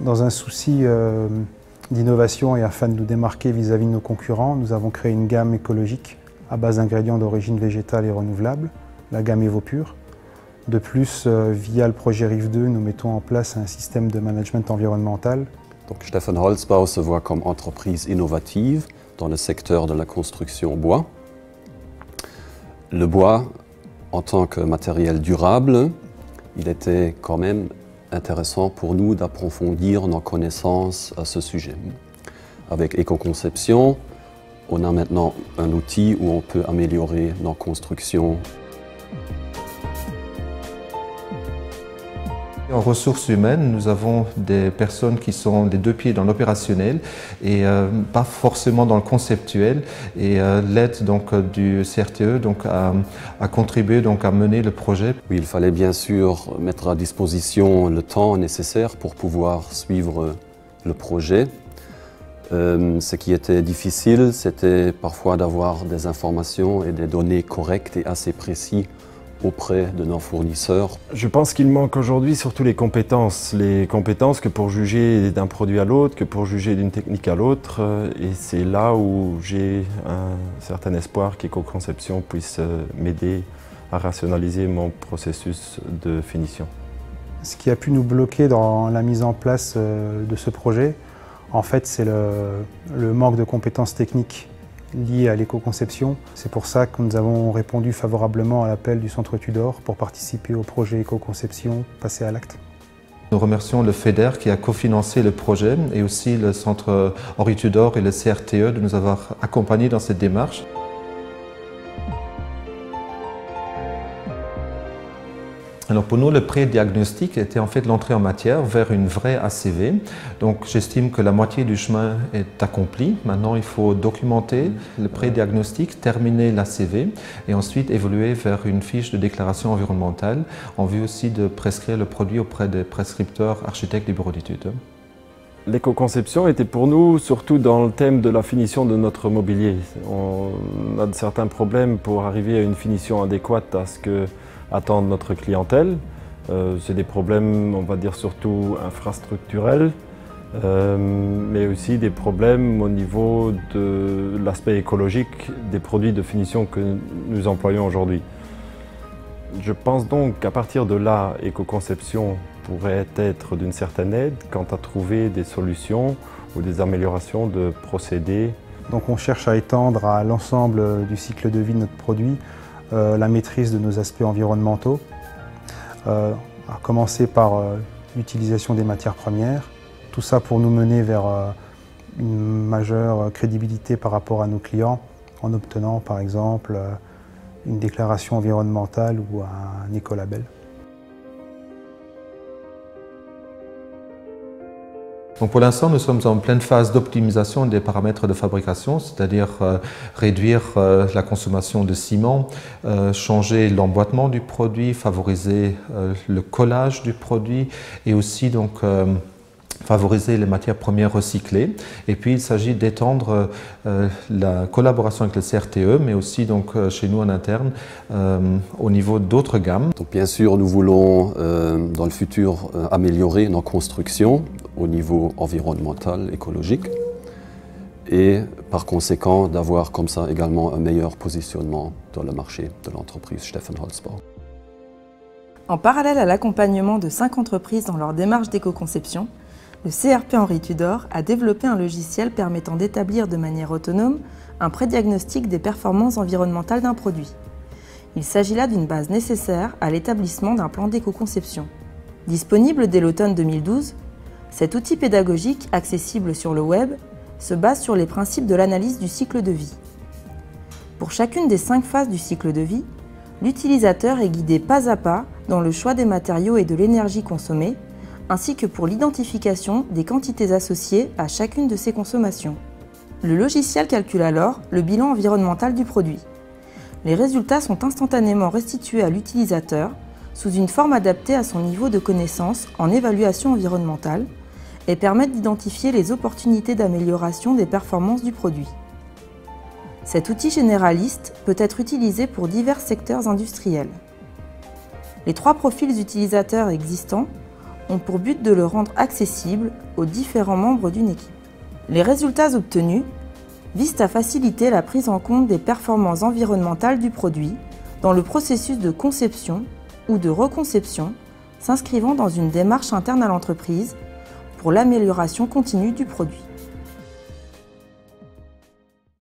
Dans un souci d'innovation et afin de nous démarquer vis-à-vis de nos concurrents, nous avons créé une gamme écologique à base d'ingrédients d'origine végétale et renouvelable, la gamme EvoPure. De plus, via le projet Rive 2, nous mettons en place un système de management environnemental. Donc Steffen Holzbau se voit comme entreprise innovative dans le secteur de la construction bois. Le bois, en tant que matériel durable, il était quand même intéressant pour nous d'approfondir nos connaissances à ce sujet. Avec Éco-Conception, on a maintenant un outil où on peut améliorer nos constructions. En ressources humaines, nous avons des personnes qui sont les deux pieds dans l'opérationnel et pas forcément dans le conceptuel. Et l'aide du CRTE a contribué à mener le projet. Oui, il fallait bien sûr mettre à disposition le temps nécessaire pour pouvoir suivre le projet. Ce qui était difficile, c'était parfois d'avoir des informations et des données correctes et assez précises auprès de nos fournisseurs. Je pense qu'il manque aujourd'hui surtout les compétences que pour juger d'un produit à l'autre, que pour juger d'une technique à l'autre. Et c'est là où j'ai un certain espoir qu'Éco-Conception puisse m'aider à rationaliser mon processus de finition. Ce qui a pu nous bloquer dans la mise en place de ce projet, en fait, c'est le manque de compétences techniques liées à l'éco-conception. C'est pour ça que nous avons répondu favorablement à l'appel du Centre Tudor pour participer au projet Éco-Conception passé à l'acte. Nous remercions le FEDER qui a cofinancé le projet et aussi le Centre Henri Tudor et le CRTE de nous avoir accompagnés dans cette démarche. Alors pour nous, le pré-diagnostic était en fait l'entrée en matière vers une vraie ACV. Donc j'estime que la moitié du chemin est accompli. Maintenant, il faut documenter le pré-diagnostic, terminer l'ACV et ensuite évoluer vers une fiche de déclaration environnementale en vue aussi de prescrire le produit auprès des prescripteurs architectes des bureaux d'études. L'éco-conception était pour nous surtout dans le thème de la finition de notre mobilier. On a certains problèmes pour arriver à une finition adéquate à ce que attendre notre clientèle. C'est des problèmes, on va dire, surtout infrastructurels, mais aussi des problèmes au niveau de l'aspect écologique des produits de finition que nous employons aujourd'hui. Je pense donc qu'à partir de là, Éco-Conception pourrait être d'une certaine aide quant à trouver des solutions ou des améliorations de procédés. Donc on cherche à étendre à l'ensemble du cycle de vie de notre produit la maîtrise de nos aspects environnementaux, à commencer par l'utilisation des matières premières. Tout ça pour nous mener vers une majeure crédibilité par rapport à nos clients en obtenant par exemple une déclaration environnementale ou un écolabel. Donc pour l'instant, nous sommes en pleine phase d'optimisation des paramètres de fabrication, c'est-à-dire réduire la consommation de ciment, changer l'emboîtement du produit, favoriser le collage du produit et aussi donc favoriser les matières premières recyclées. Et puis il s'agit d'étendre la collaboration avec le CRTE, mais aussi donc chez nous en interne au niveau d'autres gammes. Donc bien sûr, nous voulons dans le futur améliorer nos constructions au niveau environnemental, écologique, et par conséquent d'avoir comme ça également un meilleur positionnement dans le marché de l'entreprise Steffen Holzbau. En parallèle à l'accompagnement de 5 entreprises dans leur démarche d'éco-conception, le CRP Henri Tudor a développé un logiciel permettant d'établir de manière autonome un prédiagnostic des performances environnementales d'un produit. Il s'agit là d'une base nécessaire à l'établissement d'un plan d'éco-conception. Disponible dès l'automne 2012, cet outil pédagogique, accessible sur le web, se base sur les principes de l'analyse du cycle de vie. Pour chacune des 5 phases du cycle de vie, l'utilisateur est guidé pas à pas dans le choix des matériaux et de l'énergie consommée, ainsi que pour l'identification des quantités associées à chacune de ces consommations. Le logiciel calcule alors le bilan environnemental du produit. Les résultats sont instantanément restitués à l'utilisateur sous une forme adaptée à son niveau de connaissance en évaluation environnementale et permettent d'identifier les opportunités d'amélioration des performances du produit. Cet outil généraliste peut être utilisé pour divers secteurs industriels. Les 3 profils utilisateurs existants ont pour but de le rendre accessible aux différents membres d'une équipe. Les résultats obtenus visent à faciliter la prise en compte des performances environnementales du produit dans le processus de conception ou de reconception s'inscrivant dans une démarche interne à l'entreprise pour l'amélioration continue du produit.